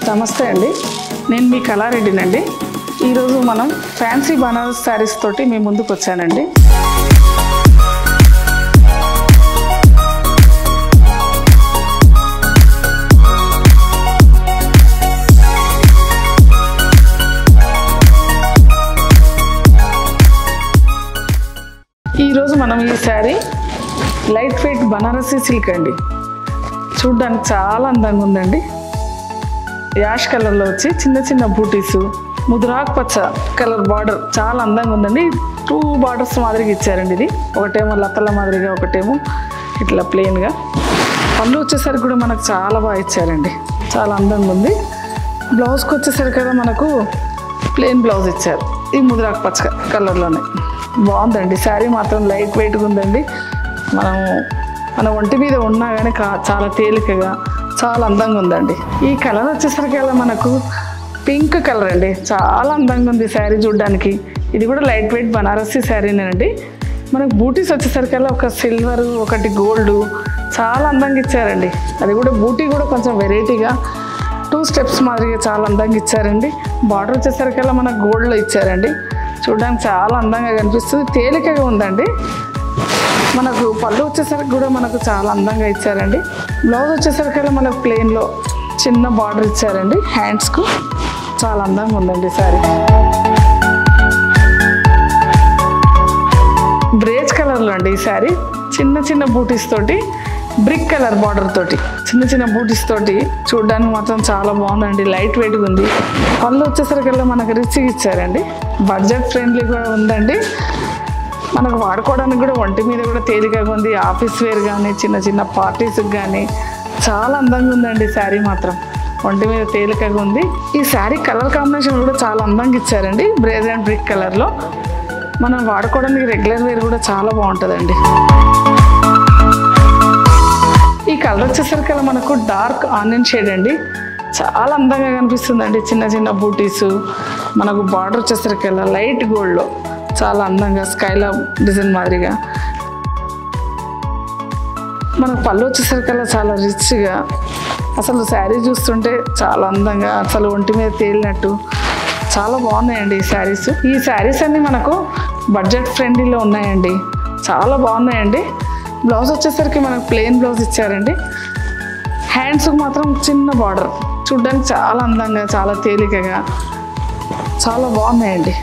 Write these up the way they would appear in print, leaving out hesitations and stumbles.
నమస్తే అండి, నేను మీ కళారెడ్డినండి. ఈరోజు మనం ఫ్యాన్సీ బనారస్ శారీస్ తోటి మీ ముందుకు వచ్చానండి. ఈరోజు మనం ఈ sari light weight Banarasi silk అండి. చూడ్డానికి చాలా అందంగా ఉందండి. యాష్ కలర్లో వచ్చి చిన్న చిన్న బూటీసు, ముదురాకు పచ్చ కలర్ బార్డర్ చాలా అందంగా ఉందండి. 2 బార్డర్స్ మాదిరిగా ఇచ్చారండి. ఇది ఒకటేమో లతల మాదిరిగా, ఒకటేమో ఇట్లా ప్లెయిన్గా. పళ్ళు వచ్చేసరికి కూడా మనకు చాలా బాగా ఇచ్చారండి, చాలా అందంగా ఉంది. బ్లౌజ్కి వచ్చేసరికి కదా మనకు ప్లెయిన్ బ్లౌజ్ ఇచ్చారు, ఈ ముదురాకు పచ్చ కలర్లోనే బాగుందండి. శారీ మాత్రం లైట్ వెయిట్గా ఉందండి. మన ఒంటి మీద ఉన్నా కానీ చాలా తేలికగా చాలా అందంగా ఉందండి. ఈ కలర్ వచ్చేసరికి మనకు పింక్ కలర్ అండి, చాలా అందంగా ఉంది శారీ చూడడానికి. ఇది కూడా లైట్ వెయిట్ బనారసీ శారీనేనండి. మనకు బూటీస్ వచ్చేసరికి ఒక సిల్వర్, ఒకటి గోల్డ్ చాలా అందంగా ఇచ్చారండి. అది కూడా బూటీ కూడా కొంచెం వెరైటీగా 2 స్టెప్స్ మాదిరిగా చాలా అందంగా ఇచ్చారండి. బార్డర్ వచ్చేసరికి మనకు గోల్డ్లో ఇచ్చారండి. చూడడానికి చాలా అందంగా కనిపిస్తుంది, తేలికగా ఉందండి. మనకు పళ్ళు వచ్చేసరికి కూడా మనకు చాలా అందంగా ఇచ్చారండి. బ్లౌజ్ వచ్చేసరికి మనకు ప్లెయిన్లో చిన్న బార్డర్ ఇచ్చారండి. హ్యాండ్స్కు చాలా అందంగా ఉందండి శారీ. బ్రేజ్ కలర్లో అండి ఈ శారీ. చిన్న చిన్న బూటీస్ తోటి, బ్రిక్ కలర్ బార్డర్ తోటి, చిన్న చిన్న బూటీస్ తోటి చూడడానికి మాత్రం చాలా బాగుందండి. లైట్ వెయిట్గా ఉంది. పళ్ళు వచ్చేసరికి మనకు రిచ్గా ఇచ్చారండి. బడ్జెట్ ఫ్రెండ్లీ కూడా ఉందండి. మనకు వాడుకోవడానికి కూడా ఒంటి మీద కూడా తేలికగా ఉంది. ఆఫీస్ వేర్ కానీ, చిన్న చిన్న పార్టీస్కి కానీ చాలా అందంగా ఉందండి శారీ మాత్రం. ఒంటి మీద తేలికగా ఉంది. ఈ శారీ కలర్ కాంబినేషన్ కూడా చాలా అందంగా ఇచ్చారండి. బ్రేజ్ అండ్ బ్రిక్ కలర్లో మనం వాడుకోవడానికి రెగ్యులర్ వేర్ కూడా చాలా బాగుంటుందండి. ఈ కలర్ వచ్చేసరికి మనకు డార్క్ ఆనియన్ షేడ్ అండి. చాలా అందంగా కనిపిస్తుందండి. చిన్న చిన్న బూటీసు, మనకు బార్డర్ వచ్చేసరికి లైట్ గోల్డ్లో చాలా అందంగా స్కైలా డిజైన్ మాదిరిగా. మనకు పళ్ళు వచ్చేసరికి చాలా రిచ్గా, అసలు శారీ చూస్తుంటే చాలా అందంగా, అసలు ఒంటి మీద తేలినట్టు చాలా బాగున్నాయండి ఈ శారీస్. ఈ శారీస్ అన్నీ మనకు బడ్జెట్ ఫ్రెండ్లీలో ఉన్నాయండి, చాలా బాగున్నాయండి. బ్లౌజ్ వచ్చేసరికి మనకు ప్లెయిన్ బ్లౌజ్ ఇచ్చారండి. హ్యాండ్స్కి మాత్రం చిన్న బార్డర్, చూడ్డానికి చాలా అందంగా, చాలా తేలికగా చాలా బాగున్నాయండి.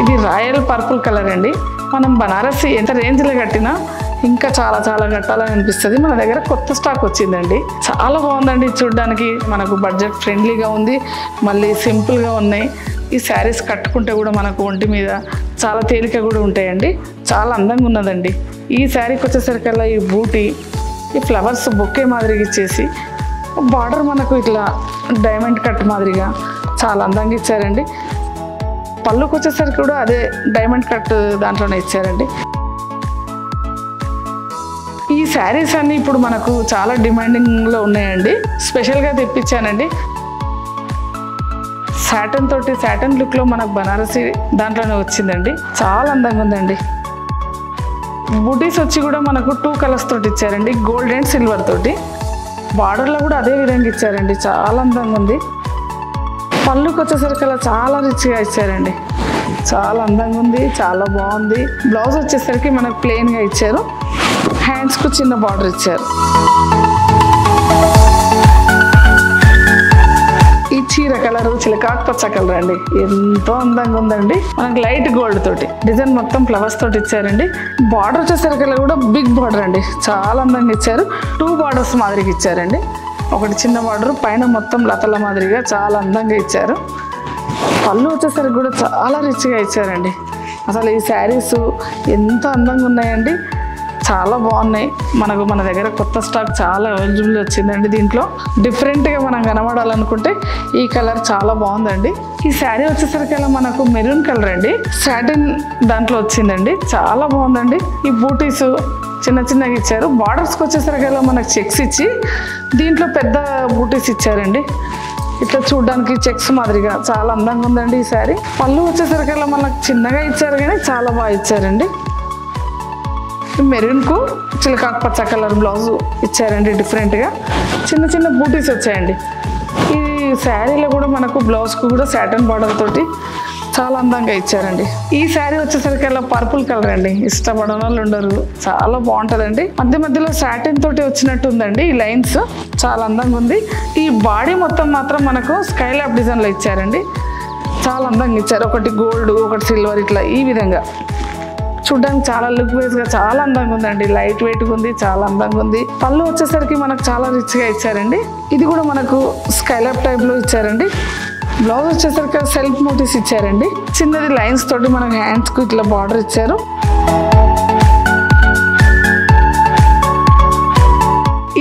ఇది రాయల్ పర్పుల్ కలర్ అండి. మనం బనారసి ఎంత రేంజ్లో కట్టినా ఇంకా చాలా చాలా కట్టాలని అనిపిస్తుంది. మన దగ్గర కొత్త స్టాక్ వచ్చిందండి, చాలా బాగుందండి. చూడడానికి మనకు బడ్జెట్ ఫ్రెండ్లీగా ఉంది, మళ్ళీ సింపుల్గా ఉన్నాయి. ఈ శారీస్ కట్టుకుంటే కూడా మనకు ఒంటి మీద చాలా తేలిక కూడా ఉంటాయండి. చాలా అందంగా ఉన్నదండి. ఈ శారీకి వచ్చేసరికల్లా ఈ బూటీ, ఈ ఫ్లవర్స్ బొకే మాదిరిగా ఇచ్చేసి, బార్డర్ మనకు ఇట్లా డైమండ్ కట్ మాదిరిగా చాలా అందంగా ఇచ్చారండి. పళ్ళుకి వచ్చేసరికి కూడా అదే డైమండ్ కట్ దాంట్లోనే ఇచ్చారండి. ఈ శారీస్ అన్నీ ఇప్పుడు మనకు చాలా డిమాండింగ్లో ఉన్నాయండి. స్పెషల్గా తెప్పించానండి. సాటన్ తోటి, సాటన్ లుక్లో మనకు బనారసి దాంట్లోనే వచ్చిందండి. చాలా అందంగా ఉందండి. బూటీస్ వచ్చి కూడా మనకు 2 కలర్స్ తోటి ఇచ్చారండి, గోల్డ్ అండ్ సిల్వర్ తోటి. బార్డర్లో కూడా అదే విధంగా ఇచ్చారండి, చాలా అందంగా ఉంది. పళ్ళుకి వచ్చేసరికి చాలా రిచ్గా ఇచ్చారండి, చాలా అందంగా ఉంది, చాలా బాగుంది. బ్లౌజ్ వచ్చేసరికి మనకు ప్లెయిన్గా ఇచ్చారు. హ్యాండ్స్కు చిన్న బార్డర్ ఇచ్చారు. ఈ చీర కలరు చిలకాకు పచ్చ కలర్ అండి, ఎంతో అందంగా ఉందండి. మనకు లైట్ గోల్డ్ తోటి డిజైన్ మొత్తం ఫ్లవర్స్ తోటి ఇచ్చారండి. బార్డర్ వచ్చేసరికి కూడా బిగ్ బార్డర్ అండి, చాలా అందంగా ఇచ్చారు. 2 బార్డర్స్ మాదిరిగా ఇచ్చారండి. ఒకటి చిన్న బార్డర్, పైన మొత్తం లతల మాదిరిగా చాలా అందంగా ఇచ్చారు. పళ్ళు వచ్చేసరికి కూడా చాలా రిచ్గా ఇచ్చారండి. అసలు ఈ శారీస్ ఎంత అందంగా ఉన్నాయండి, చాలా బాగున్నాయి. మన దగ్గర కొత్త స్టాక్ చాలా అవైలబుల్ వచ్చిందండి. దీంట్లో డిఫరెంట్గా మనం కనబడాలనుకుంటే ఈ కలర్ చాలా బాగుందండి. ఈ శారీ వచ్చేసరికి మనకు మెరూన్ కలర్ అండి, సాటిన్ దాంట్లో వచ్చిందండి, చాలా బాగుందండి. ఈ బూటీస్ చిన్న చిన్నగా ఇచ్చారు. బార్డర్స్కి వచ్చేసరికి మనకు చెక్స్ ఇచ్చి దీంట్లో పెద్ద బూటీస్ ఇచ్చారండి. ఇట్లా చూడడానికి చెక్స్ మాదిరిగా చాలా అందంగా ఉందండి ఈ శారీ. పళ్ళు వచ్చేసరికి మనకు చిన్నగా ఇచ్చారు కానీ చాలా బాగా ఇచ్చారండి. మెరూన్కు చిలకాకు పచ్చ కలర్ బ్లౌజ్ ఇచ్చారండి డిఫరెంట్గా. చిన్న చిన్న బూటీస్ వచ్చాయండి. ఈ శారీలో కూడా మనకు బ్లౌజ్కు కూడా సాటన్ బార్డర్ తోటి చాలా అందంగా ఇచ్చారండి. ఈ శారీ వచ్చేసరికి అలా పర్పుల్ కలర్ అండి, ఇష్టపడని వాళ్ళు ఉండరు, చాలా బాగుంటుందండి. మధ్య మధ్యలో సాటిన్ తోటి వచ్చినట్టు ఉందండి ఈ లైన్స్, చాలా అందంగా ఉంది. ఈ బాడీ మొత్తం మాత్రం మనకు స్కైలాప్ డిజైన్లో ఇచ్చారండి, చాలా అందంగా ఇచ్చారు. ఒకటి గోల్డ్, ఒకటి సిల్వర్, ఇట్లా ఈ విధంగా చూడ్డానికి చాలా లుక్ వైజ్గా చాలా అందంగా ఉందండి. లైట్ వెయిట్గా ఉంది, చాలా అందంగా ఉంది. పళ్ళు వచ్చేసరికి మనకు చాలా రిచ్గా ఇచ్చారండి. ఇది కూడా మనకు స్కైలాప్ టైప్లో ఇచ్చారండి. బ్లౌజ్ వచ్చేసరికి సెల్ఫ్ మోటివ్స్ ఇచ్చారండి. చిన్నది లైన్స్ తోటి మనకు హ్యాండ్స్కు ఇట్లా బార్డర్ ఇచ్చారు.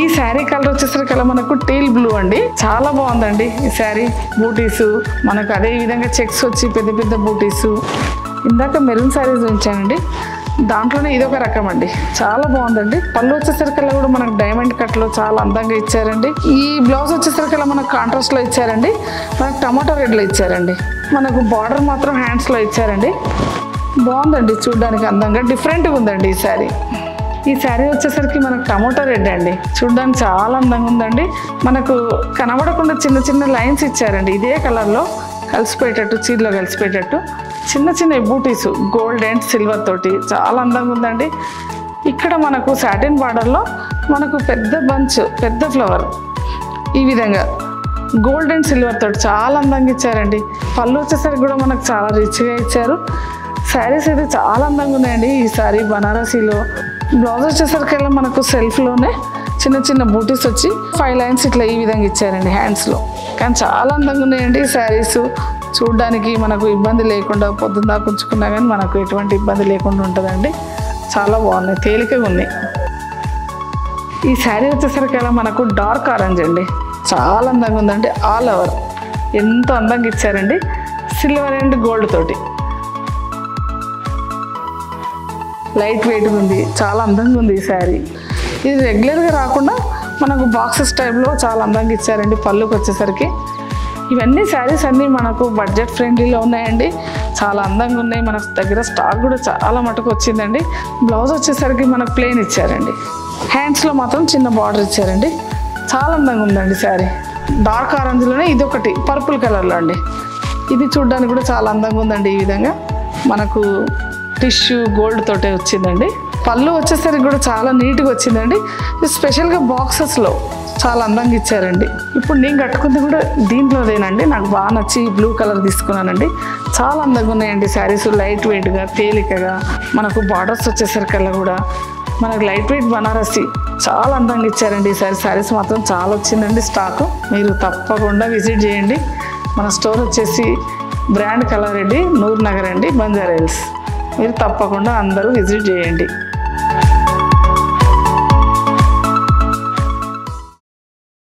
ఈ శారీ కలర్ వచ్చేసరికి అలా మనకు టీల్ బ్లూ అండి, చాలా బాగుందండి ఈ శారీ. బూటీసు మనకు అదే విధంగా చెక్స్ వచ్చి పెద్ద పెద్ద బూటీసు. ఇందాక మెరూన్ శారీ చూపించానండి, దాంట్లోనే ఇదొక రకం అండి, చాలా బాగుందండి. పళ్ళు వచ్చేసరికల్లా కూడా మనకు డైమండ్ కట్లో చాలా అందంగా ఇచ్చారండి. ఈ బ్లౌజ్ వచ్చేసరికల్లా మనకు కాంట్రాస్ట్లో ఇచ్చారండి, మనకు టమాటో రెడ్లో ఇచ్చారండి. మనకు బార్డర్ మాత్రం హ్యాండ్స్లో ఇచ్చారండి. బాగుందండి, చూడడానికి అందంగా డిఫరెంట్గా ఉందండి ఈ శారీ. ఈ శారీ వచ్చేసరికి మనకు టమాటో రెడ్ అండి, చూడడానికి చాలా అందంగా ఉందండి. మనకు కనబడకుండా చిన్న చిన్న లైన్స్ ఇచ్చారండి, ఇదే కలర్లో కలిసిపోయేటట్టు, చీరలో కలిసిపోయేటట్టు చిన్న చిన్న బూటీసు గోల్డ్ అండ్ సిల్వర్ తోటి చాలా అందంగా ఉందండి. ఇక్కడ మనకు సాటిన్ బార్డర్లో మనకు పెద్ద బంచ్, పెద్ద ఫ్లవర్ ఈ విధంగా గోల్డ్ అండ్ సిల్వర్ తోటి చాలా అందంగా ఇచ్చారండి. పళ్ళు వచ్చేసరికి కూడా మనకు చాలా రిచ్గా ఇచ్చారు. శారీస్ అయితే చాలా అందంగా ఉన్నాయండి ఈ శారీ బనారసీలో. బ్లౌజ్ వచ్చేసరికి మనకు సెల్ఫ్లోనే చిన్న చిన్న బూటీస్ వచ్చి 5 లైన్స్ ఇట్లా ఈ విధంగా ఇచ్చారండి హ్యాండ్స్లో. కానీ చాలా అందంగా ఉన్నాయండి ఈ శారీస్. చూడడానికి మనకు ఇబ్బంది లేకుండా పొద్దున్న దాకా ఉంచుకున్నా కానీ మనకు ఎటువంటి ఇబ్బంది లేకుండా ఉంటుందండి. చాలా బాగున్నాయి, తేలికగా ఉన్నాయి. ఈ శారీ వచ్చేసరికి అలా మనకు డార్క్ ఆరెంజ్ అండి, చాలా అందంగా ఉందండి. ఆల్ ఓవర్ ఎంతో అందంగా ఇచ్చారండి, సిల్వర్ అండ్ గోల్డ్ తోటి. లైట్ వెయిట్గా ఉంది, చాలా అందంగా ఉంది ఈ శారీ. ఇది రెగ్యులర్గా రాకుండా మనకు బాక్సెస్ టైప్లో చాలా అందంగా ఇచ్చారండి. పళ్ళుకి వచ్చేసరికి ఇవన్నీ శారీస్ అన్నీ మనకు బడ్జెట్ ఫ్రెండ్లీలో ఉన్నాయండి, చాలా అందంగా ఉన్నాయి. మన దగ్గర స్టాక్ కూడా చాలా మటుకు వచ్చిందండి. బ్లౌజ్ వచ్చేసరికి మనకు ప్లెయిన్ ఇచ్చారండి, హ్యాండ్స్లో మాత్రం చిన్న బార్డర్ ఇచ్చారండి. చాలా అందంగా ఉందండి శారీ. డార్క్ ఆరెంజ్లోనే ఇదొకటి పర్పుల్ కలర్లో అండి, ఇది చూడడానికి కూడా చాలా అందంగా ఉందండి. ఈ విధంగా మనకు టిష్యూ గోల్డ్ తోటే వచ్చిందండి. పళ్ళు వచ్చేసరికి కూడా చాలా నీట్గా వచ్చిందండి. ఇది స్పెషల్గా బాక్సెస్లో చాలా అందంగా ఇచ్చారండి. ఇప్పుడు నేను కట్టుకుంది కూడా దీంట్లోదేనండి, నాకు బాగా నచ్చి బ్లూ కలర్ తీసుకున్నానండి. చాలా అందంగా ఉన్నాయండి శారీస్, లైట్ వెయిట్గా తేలికగా. మనకు బార్డర్స్ వచ్చేసరికల్లా కూడా మనకు లైట్ వెయిట్ బనారసి చాలా అందంగా ఇచ్చారండి. ఈసారి శారీస్ మాత్రం చాలా వచ్చిందండి స్టాకు. మీరు తప్పకుండా విజిట్ చేయండి. మన స్టోర్ వచ్చేసి brand colour red, Noor Nagar అండి, బంజారా హిల్స్. మీరు తప్పకుండా అందరూ విజిట్ చేయండి.